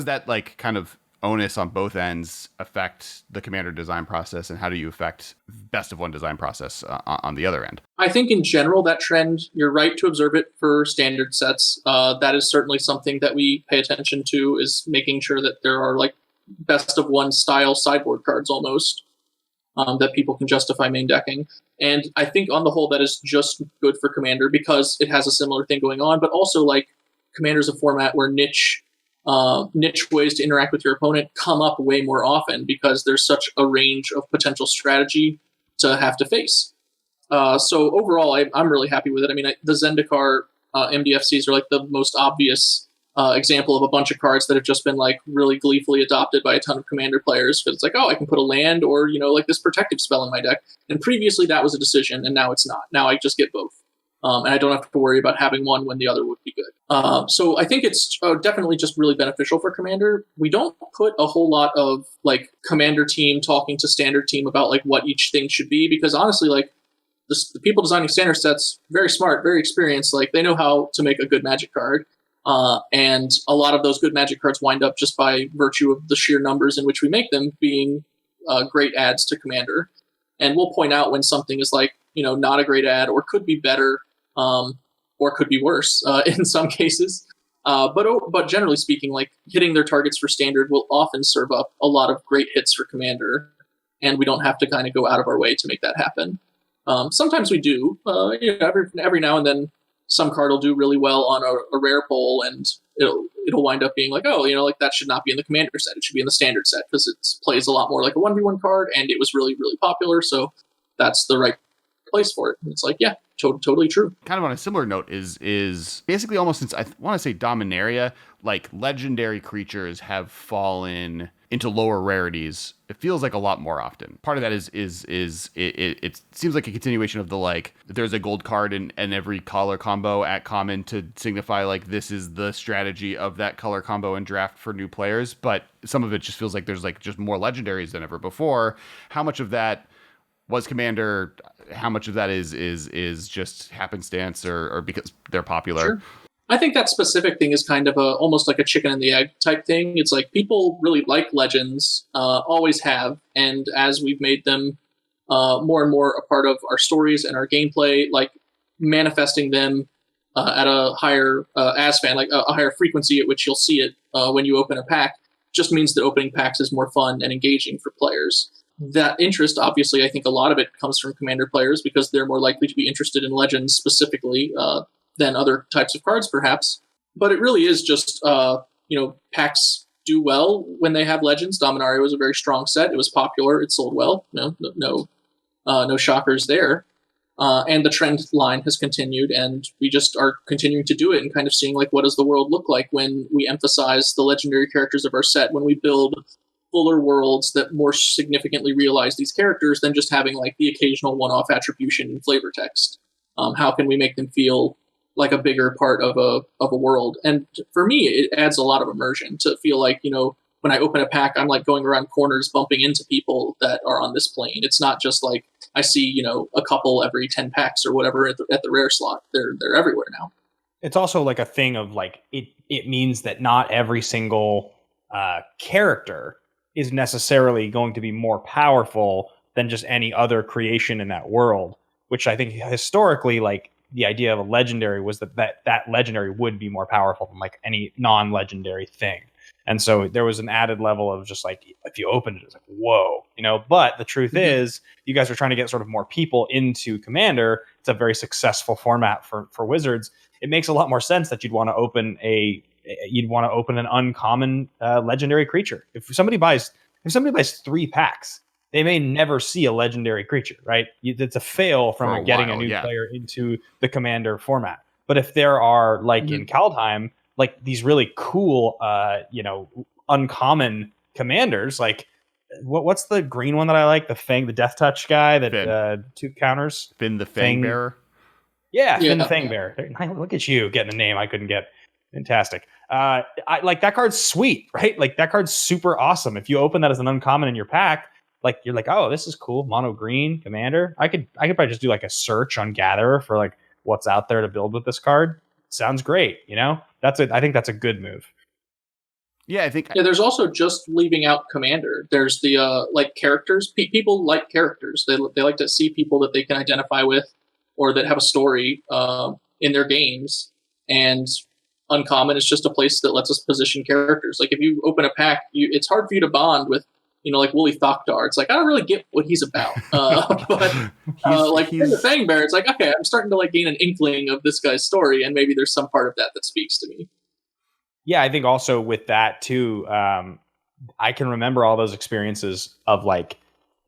that like kind of onus on both ends affect the Commander design process, and how do you affect Best of One design process on the other end? I think in general that trend, you're right to observe it for standard sets. That is certainly something that we pay attention to, is making sure that there are like Best of One style sideboard cards almost that people can justify main decking. And I think on the whole that is just good for Commander because it has a similar thing going on, but also like Commander's a format where niche ways to interact with your opponent come up way more often because there's such a range of potential strategy to have to face. So overall, I'm really happy with it. I mean, the Zendikar MDFCs are like the most obvious example of a bunch of cards that have just been like really gleefully adopted by a ton of Commander players. But it's like, oh, I can put a land or, like this protective spell in my deck. And previously that was a decision, and now it's not. Now I just get both. And I don't have to worry about having one when the other would be good. So I think it's definitely just really beneficial for Commander. We don't put a whole lot of like Commander team talking to standard team about like what each thing should be, because honestly, like the people designing standard sets, very smart, very experienced, like they know how to make a good Magic card. And a lot of those good Magic cards wind up just by virtue of the sheer numbers in which we make them being great adds to Commander. And we'll point out when something is like, not a great add or could be better or could be worse in some cases. But generally speaking, like hitting their targets for Standard will often serve up a lot of great hits for Commander. And we don't have to kind of go out of our way to make that happen. Sometimes we do. Every now and then, some card will do really well on a rare pull, and it'll wind up being like, oh, like that should not be in the commander set. It should be in the standard set because it plays a lot more like a 1v1 card, and it was really, really popular. So that's the right place for it. And it's like, yeah, totally true. Kind of on a similar note is basically almost since I want to say Dominaria, like legendary creatures have fallen into lower rarities. It feels like a lot more often. Part of that is it seems like a continuation of the like there's a gold card in every color combo at common to signify like this is the strategy of that color combo and draft for new players. But some of it just feels like there's like just more legendaries than ever before. How much of that was Commander? How much of that is just happenstance or because they're popular? Sure. I think that specific thing is kind of almost like a chicken and the egg type thing. It's like people really like legends, always have, and as we've made them more and more a part of our stories and our gameplay, like manifesting them at a higher ASFAN, like a higher frequency at which you'll see it when you open a pack, just means that opening packs is more fun and engaging for players. That interest, obviously, I think a lot of it comes from Commander players because they're more likely to be interested in legends specifically than other types of cards, perhaps. But it really is just, packs do well when they have legends. Dominaria was a very strong set. It was popular. It sold well. No shockers there. And the trend line has continued, and we just are continuing to do it and kind of seeing like what does the world look like when we emphasize the legendary characters of our set, when we build fuller worlds that more significantly realize these characters than just having like the occasional one-off attribution in flavor text. How can we make them feel like a bigger part of a world? And for me, it adds a lot of immersion to feel like, when I open a pack, I'm like going around corners, bumping into people that are on this plane. It's not just like I see, a couple every 10 packs or whatever at the rare slot. They're everywhere now. It's also like a thing of like, it means that not every single character is necessarily going to be more powerful than just any other creation in that world, which I think historically, like, the idea of a legendary was that legendary would be more powerful than like any non-legendary thing. And so there was an added level of just like, if you open it, it's like, whoa, but the truth is you guys are trying to get sort of more people into Commander. It's a very successful format for Wizards. It makes a lot more sense that you'd want to open an uncommon legendary creature. If somebody buys 3 packs, they may never see a legendary creature, right? It's a fail from getting a new player into the Commander format. But if there are, like in Kaldheim, like these really cool, uncommon commanders, like what's the green one that I like? The Death Touch guy that 2 counters. Finn the Fang Bearer. Yeah, Finn the Fang Bearer. Look at you getting a name I couldn't get. Fantastic. I like that card's sweet, right? Like that card's super awesome. If you open that as an uncommon in your pack, like you're like, oh, this is cool. Mono green Commander. I could probably just do like a search on Gatherer for like what's out there to build with this card. Sounds great. I think that's a good move. Yeah, I think. Yeah, there's also just leaving out Commander. There's the like characters. People like characters. They like to see people that they can identify with or that have a story in their games. And Uncommon is just a place that lets us position characters. Like if you open a pack, it's hard for you to bond with, like Wooly Thokdar. It's like I don't really get what he's about. But like in the Fang Bear, it's like okay, I'm starting to like gain an inkling of this guy's story, and maybe there's some part of that speaks to me. Yeah, I think also with that too, I can remember all those experiences of like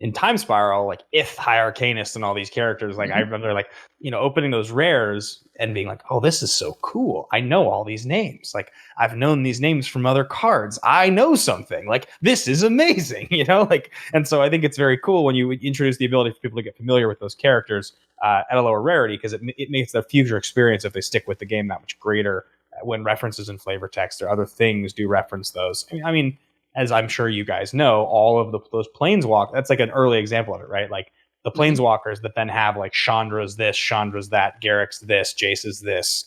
in Time Spiral, like High Arcanist and all these characters. Like I remember like, opening those rares and being like, oh, this is so cool. I know all these names. Like I've known these names from other cards. I know something. Like this is amazing, and so I think it's very cool when you introduce the ability for people to get familiar with those characters at a lower rarity, because it makes their future experience, if they stick with the game, that much greater when references in flavor text or other things do reference those. I mean, as I'm sure you guys know, all of those planeswalkers, that's like an early example of it, right? Like the planeswalkers that then have like Chandra's this, Chandra's that, Garrick's this, Jace's this.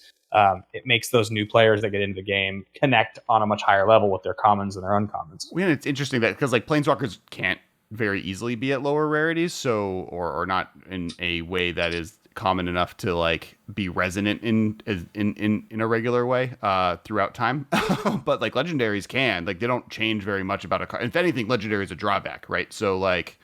It makes those new players that get into the game connect on a much higher level with their commons and their uncommons. Yeah, it's interesting that because like planeswalkers can't very easily be at lower rarities, so or not in a way that is common enough to like be resonant in a regular way throughout time. But like legendaries can, like they don't change very much about a card. If anything, legendary is a drawback, right? So like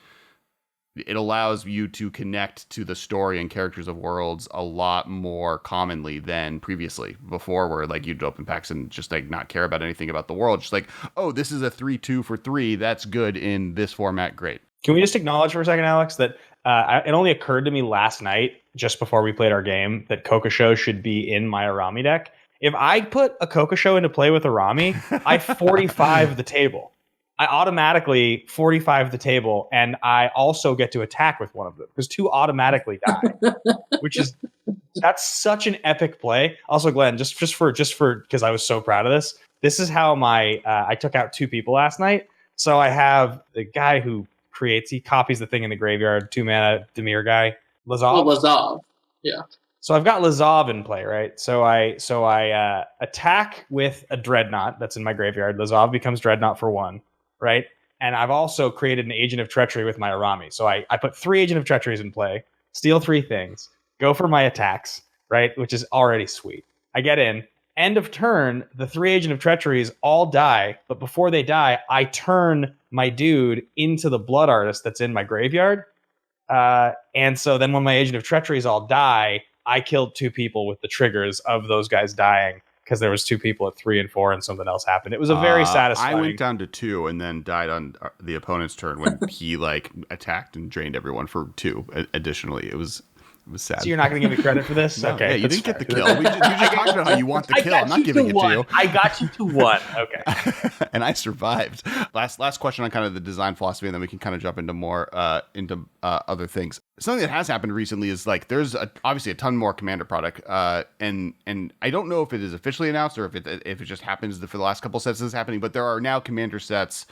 it allows you to connect to the story and characters of Worlds a lot more commonly than previously, before, where like you'd open packs and just like not care about anything about the world. Just like, oh, this is a 3/2 for 3. That's good in this format. Great. Can we just acknowledge for a second, Alex, that it only occurred to me last night, just before we played our game, that Coco Show should be in my Arami deck. If I put a Coco Show into play with Arami, I 45 the table. I automatically 45 the table, and I also get to attack with one of them because 2 automatically die, that's such an epic play. Also, Glenn, just for because I was so proud of this. This is how I took out 2 people last night. So I have the guy who he copies the thing in the graveyard, 2-mana Dimir guy, Lazov. Oh, Lazov, yeah. So I've got Lazov in play, right? So I attack with a Dreadnought that's in my graveyard. Lazov becomes Dreadnought for 1. Right. And I've also created an Agent of Treachery with my Arami. So I put 3 Agent of Treacheries in play, steal 3 things, go for my attacks, right? Which is already sweet. I get in. End of turn, the 3 Agent of Treacheries all die. But before they die, I turn my dude into the Blood Artist that's in my graveyard. And so then when my Agent of Treacheries all die, I killed 2 people with the triggers of those guys dying, because there was 2 people at 3 and 4 and something else happened. It was a very satisfying. I went down to 2 and then died on the opponent's turn when he like attacked and drained everyone for 2 additionally. It was sad. So you're not going to give me credit for this? No, okay. Yeah, you didn't get the kill. You just talked about how you want the kill. I'm not giving it to you. I got you to 1. Okay. And I survived. Last question on kind of the design philosophy, and then we can kind of jump into more other things. Something that has happened recently is like there's obviously a ton more Commander product, and I don't know if it is officially announced or if it just happens for the last couple sets this is happening, but there are now Commander sets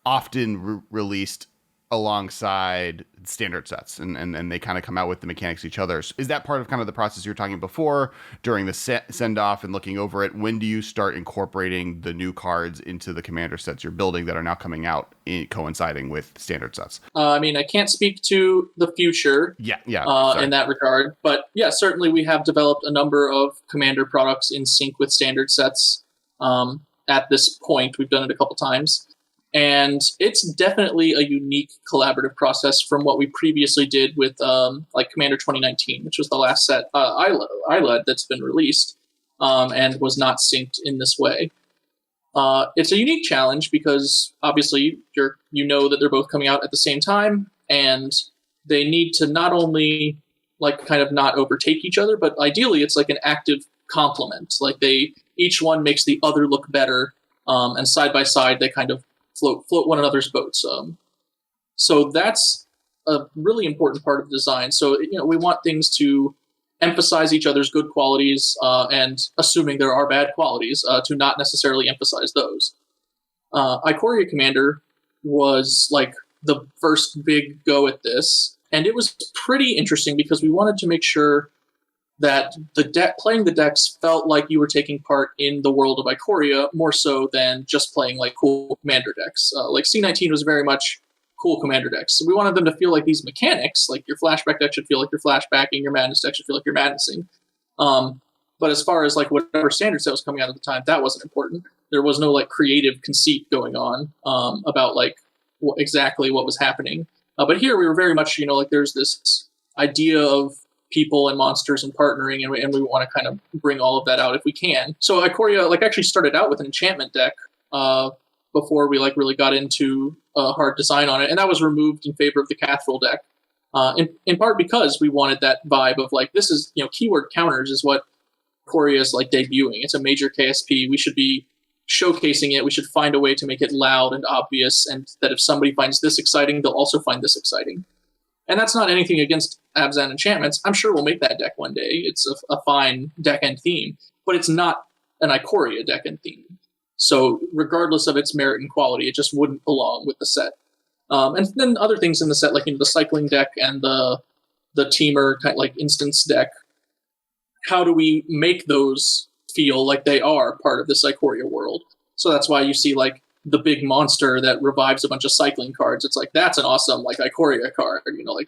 often released alongside standard sets, and they kind of come out with the mechanics each other. Is that part of kind of the process you were talking before during the send off and looking over it? When do you start incorporating the new cards into the Commander sets you're building that are now coming out coinciding with standard sets? I mean, I can't speak to the future in that regard, but yeah, certainly we have developed a number of Commander products in sync with standard sets. At this point, we've done it a couple times. And it's definitely a unique collaborative process from what we previously did with like Commander 2019, which was the last set I led that's been released and was not synced in this way. It's a unique challenge because obviously you know that they're both coming out at the same time, and they need to not only like kind of not overtake each other, but ideally it's like an active complement. Like each one makes the other look better, and side by side they kind of float one another's boats. So that's a really important part of design. So we want things to emphasize each other's good qualities, and assuming there are bad qualities, to not necessarily emphasize those. Ikoria Commander was like the first big go at this, and it was pretty interesting because we wanted to make sure that playing the decks felt like you were taking part in the world of Ikoria more so than just playing like cool Commander decks. Like C19 was very much cool Commander decks. So we wanted them to feel like these mechanics, like your flashback deck should feel like you're flashbacking, your madness deck should feel like you're madnessing. But as far as like whatever standard set was coming out at the time, that wasn't important. There was no like creative conceit going on about like exactly what was happening. But here we were very much, like there's this idea of people and monsters and partnering, and we want to kind of bring all of that out if we can. So Ikoria actually started out with an enchantment deck before we really got into a hard design on it, and that was removed in favor of the Cathril deck. In part because we wanted that vibe of this is keyword counters is what Ikoria is debuting. It's a major KSP. We should be showcasing it. We should find a way to make it loud and obvious, and that if somebody finds this exciting, they'll also find this exciting. And that's not anything against Abzan Enchantments. I'm sure we'll make that deck one day. It's a fine deck end theme, but it's not an Ikoria deck end theme. So regardless of its merit and quality, it just wouldn't belong with the set. And then other things in the set, the cycling deck and the teamer kind of instance deck. How do we make those feel like they are part of this Ikoria world? So that's why you see the big monster that revives a bunch of cycling cards. It's that's an awesome Ikoria card.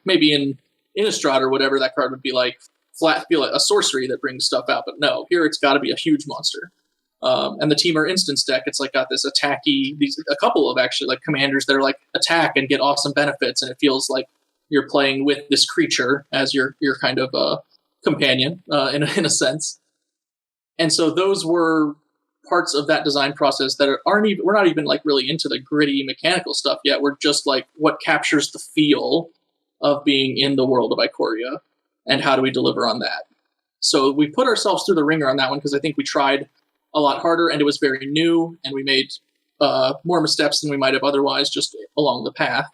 Maybe in Innistrad or whatever, that card would be flat, feel like a sorcery that brings stuff out. But no, here it's got to be a huge monster. And the teamer instance deck, it's got this attacky, a couple of actually commanders that are attack and get awesome benefits, and it feels you're playing with this creature as your kind of companion in a sense. And so those were parts of that design process that we're not even like really into the gritty mechanical stuff yet. We're just like what captures the feel of being in the world of Ikoria and how do we deliver on that. So we put ourselves through the ringer on that one because I think we tried a lot harder and it was very new and we made more missteps than we might have otherwise just along the path.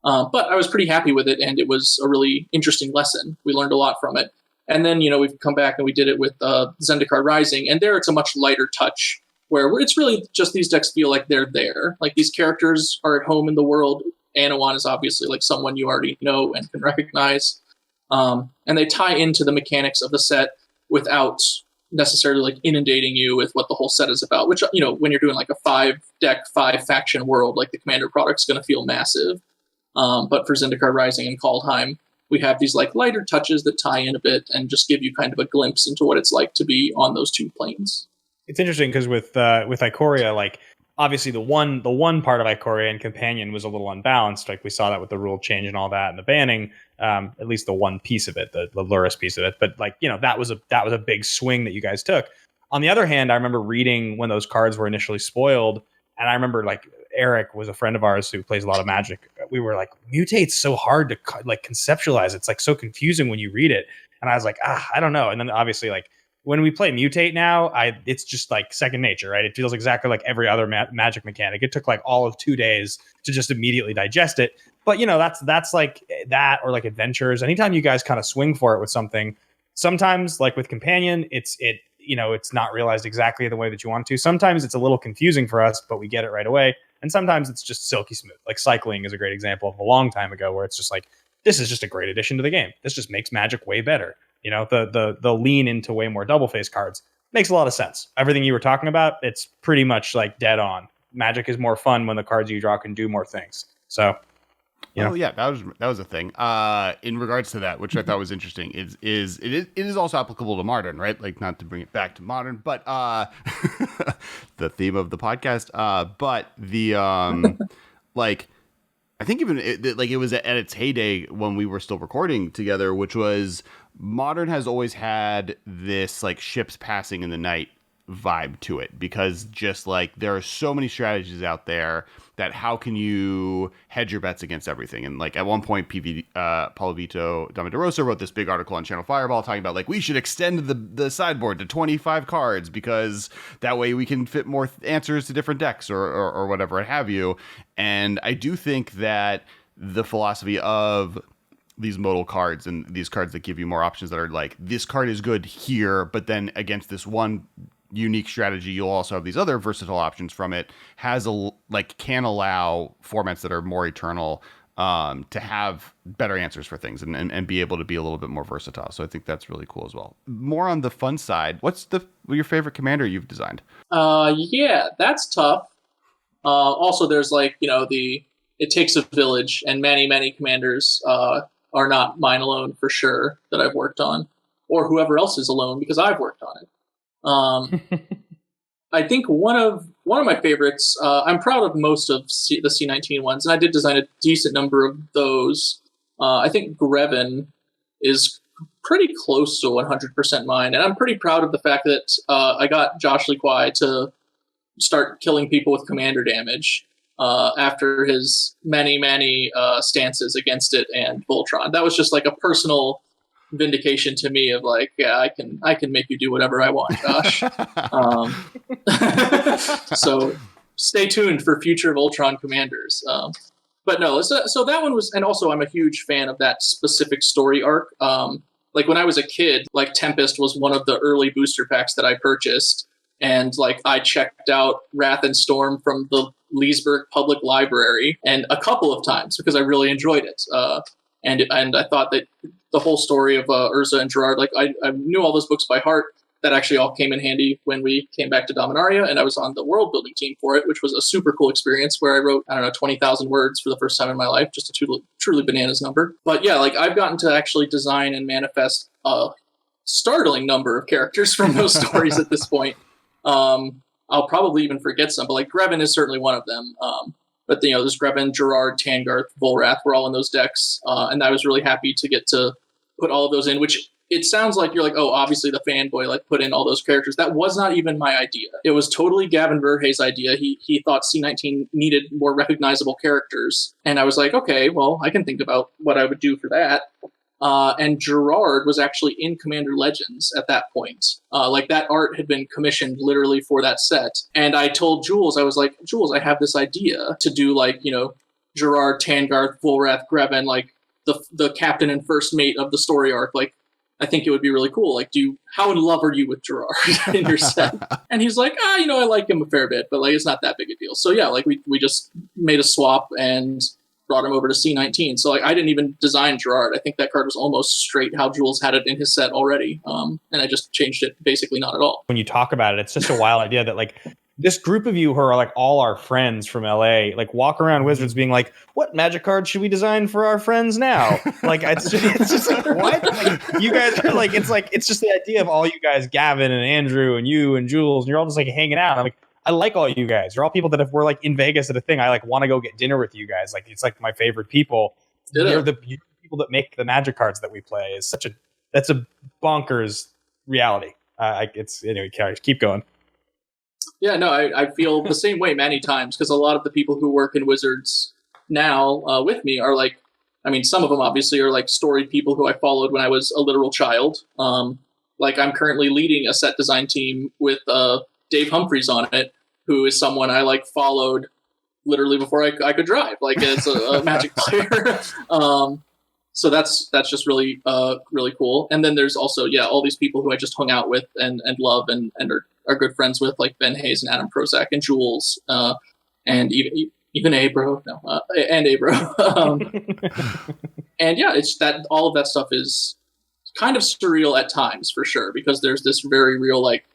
But I was pretty happy with it and it was a really interesting lesson. We learned a lot from it. And then, we've come back and we did it with Zendikar Rising, and there it's a much lighter touch where it's really just these decks feel like they're there. Like these characters are at home in the world. Anawan is obviously like someone you already know and can recognize. And they tie into the mechanics of the set without necessarily like inundating you with what the whole set is about, which, when you're doing like a 5-deck, 5-faction world, like the Commander product's going to feel massive. But for Zendikar Rising and Kaldheim, we have these like lighter touches that tie in a bit and just give you kind of a glimpse into what it's like to be on those two planes. It's interesting because with Ikoria, like obviously the one part of Ikoria and Companion was a little unbalanced. Like we saw that with the rule change and all that and the banning, at least the one piece of it, the Lurrus piece of it. But like, that was a big swing that you guys took. On the other hand, I remember reading when those cards were initially spoiled, and I remember like Eric was a friend of ours who plays a lot of Magic. We were like, Mutate's so hard to like conceptualize. It's like so confusing when you read it. And I was like, I don't know. And then obviously like when we play Mutate now, it's just like second nature, right? It feels exactly like every other Magic mechanic. It took like all of 2 days to just immediately digest it. But that's like that, or like Adventures. Anytime you guys kind of swing for it with something, sometimes like with Companion, it's not realized exactly the way that you want to. Sometimes it's a little confusing for us, but we get it right away. And sometimes it's just silky smooth. Like Cycling is a great example of a long time ago where it's just like, this is just a great addition to the game. This just makes Magic way better. The lean into way more double face cards makes a lot of sense. Everything you were talking about, it's pretty much like dead on. Magic is more fun when the cards you draw can do more things. So, Oh yeah, that was a thing. In regards to that, which I thought was interesting, it is also applicable to Modern, right? Like, not to bring it back to Modern, but the theme of the podcast. But the like, I think even it was at its heyday when we were still recording together, which was Modern has always had this like ships passing in the night vibe to it, because just like there are so many strategies out there that how can you hedge your bets against everything. And like at one point Paulo Vito Damaderosa wrote this big article on Channel Fireball talking about like we should extend the sideboard to 25 cards because that way we can fit more answers to different decks or whatever have you. And I do think that the philosophy of these modal cards and these cards that give you more options that are like, this card is good here, but then against this one unique strategy, you'll also have these other versatile options from it, can allow formats that are more eternal to have better answers for things and be able to be a little bit more versatile. So I think that's really cool as well. More on the fun side, what's your favorite commander you've designed? Yeah, that's tough. Also, there's like, it takes a village, and many commanders are not mine alone for sure that I've worked on, or whoever else is alone because I've worked on it. I think one of my favorites, I'm proud of most of the C19 ones, and I did design a decent number of those. I think Greven is pretty close to 100% mine, and I'm pretty proud of the fact that I got Josh Lee Kwai to start killing people with commander damage after his many stances against it and Voltron. That was just like a personal vindication to me of like, yeah, I can make you do whatever I want, Josh. So stay tuned for future Voltron commanders. But no, so that one was, and also I'm a huge fan of that specific story arc. Like when I was a kid, like Tempest was one of the early booster packs that I purchased, and like I checked out Wrath and Storm from the Leesburg Public Library and a couple of times because I really enjoyed it. And I thought that the whole story of Urza and Gerard, like I knew all those books by heart. That actually all came in handy when we came back to Dominaria, and I was on the world building team for it, which was a super cool experience where I wrote, 20,000 words for the first time in my life, just a truly bananas number. But yeah, like I've gotten to actually design and manifest a startling number of characters from those stories at this point. I'll probably even forget some, but like Greven is certainly one of them. But there's Greven, Gerard, Tangarth, Volrath were all in those decks, and I was really happy to get to put all of those in. Which it sounds like you're like, oh, obviously the fanboy like put in all those characters. That was not even my idea. It was totally Gavin Verhey's idea. He thought C19 needed more recognizable characters, and I was like, okay, well, I can think about what I would do for that. And Gerard was actually in Commander Legends at that point. Like that art had been commissioned literally for that set. And I told Jules, I was like, Jules, I have this idea to do like, Gerard, Tangarth, Volrath, Greven, like the captain and first mate of the story arc. Like, I think it would be really cool. Like, how in love are you with Gerard in your set? And he's like, I like him a fair bit, but like, it's not that big a deal. So yeah, like we just made a swap and brought him over to C19. So like, I didn't even design Gerard. I think that card was almost straight how Jules had it in his set already. And I just changed it basically not at all. When you talk about it, it's just a wild idea that like this group of you who are like all our friends from LA, like walk around Wizards being like, what Magic card should we design for our friends now? Like, it's just like, what? Like, you guys are like, it's just the idea of all you guys, Gavin and Andrew and you and Jules, and you're all just like hanging out. I'm like, I like all you guys. You're all people that if we're like in Vegas at a thing, I like want to go get dinner with you guys. Like, it's like my favorite people. You're the people that make the Magic cards that we play. That's a bonkers reality. Anyway, keep going. Yeah, no, I feel the same way many times because a lot of the people who work in Wizards now with me are like, I mean, some of them obviously are like storied people who I followed when I was a literal child. Like I'm currently leading a set design team with Dave Humphreys on it, who is someone I like followed literally before I could drive, like as a Magic player. So that's just really really cool. And then there's also all these people who I just hung out with and love and are good friends with, like Ben Hayes and Adam Prozac and Jules, and even Abro, and Abro. And yeah, it's that all of that stuff is kind of surreal at times for sure, because there's this very real like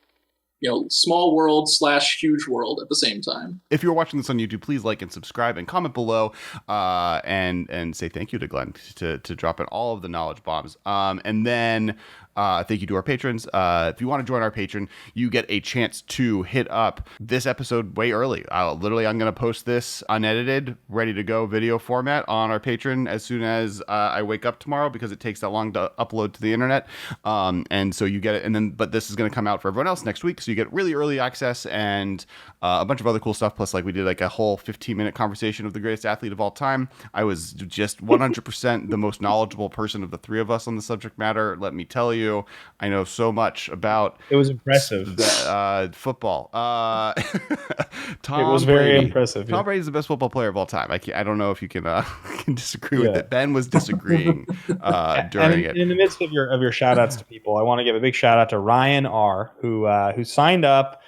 small world / huge world at the same time. If you're watching this on YouTube, please like and subscribe and comment below, and say thank you to Glenn to drop in all of the knowledge bombs. And then thank you to our patrons. If you want to join our Patreon, you get a chance to hit up this episode way early. I'm going to post this unedited, ready to go video format on our Patreon as soon as I wake up tomorrow, because it takes that long to upload to the internet. And so you get it. But this is going to come out for everyone else next week. So you get really early access and a bunch of other cool stuff. Plus, like we did like a whole 15-minute conversation of the greatest athlete of all time. I was just 100% the most knowledgeable person of the three of us on the subject matter. Let me tell you. I know so much about it was impressive football. It was very impressive. Tom Brady is the best football player of all time. I don't know if you can disagree with it. Ben was disagreeing during it. In the midst of your shout outs to people, I want to give a big shout out to Ryan R, who signed up.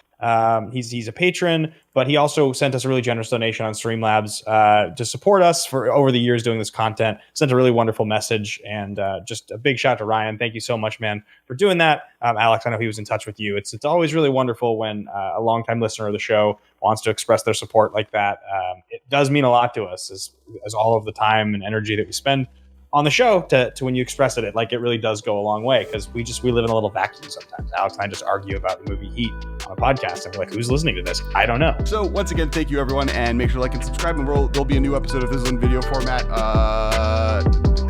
He's a patron, but he also sent us a really generous donation on Streamlabs to support us for over the years doing this content. Sent a really wonderful message, and just a big shout out to Ryan. Thank you so much, man, for doing that. Alex, I know he was in touch with you. It's always really wonderful when a longtime listener of the show wants to express their support like that. It does mean a lot to us as all of the time and energy that we spend on the show to when you express it like it really does go a long way, because we live in a little vacuum sometimes. Alex and I just argue about the movie Heat on a podcast, and we're like, who's listening to this? I don't know. So once again, thank you everyone, and make sure to like and subscribe, and there'll be a new episode of this in video format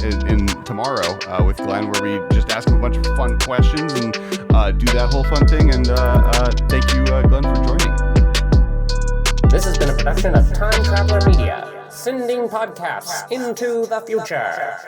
in tomorrow with Glenn, where we just ask him a bunch of fun questions and do that whole fun thing. And thank you, Glenn, for joining. This has been a production of Time Traveler Media, sending podcasts into the future.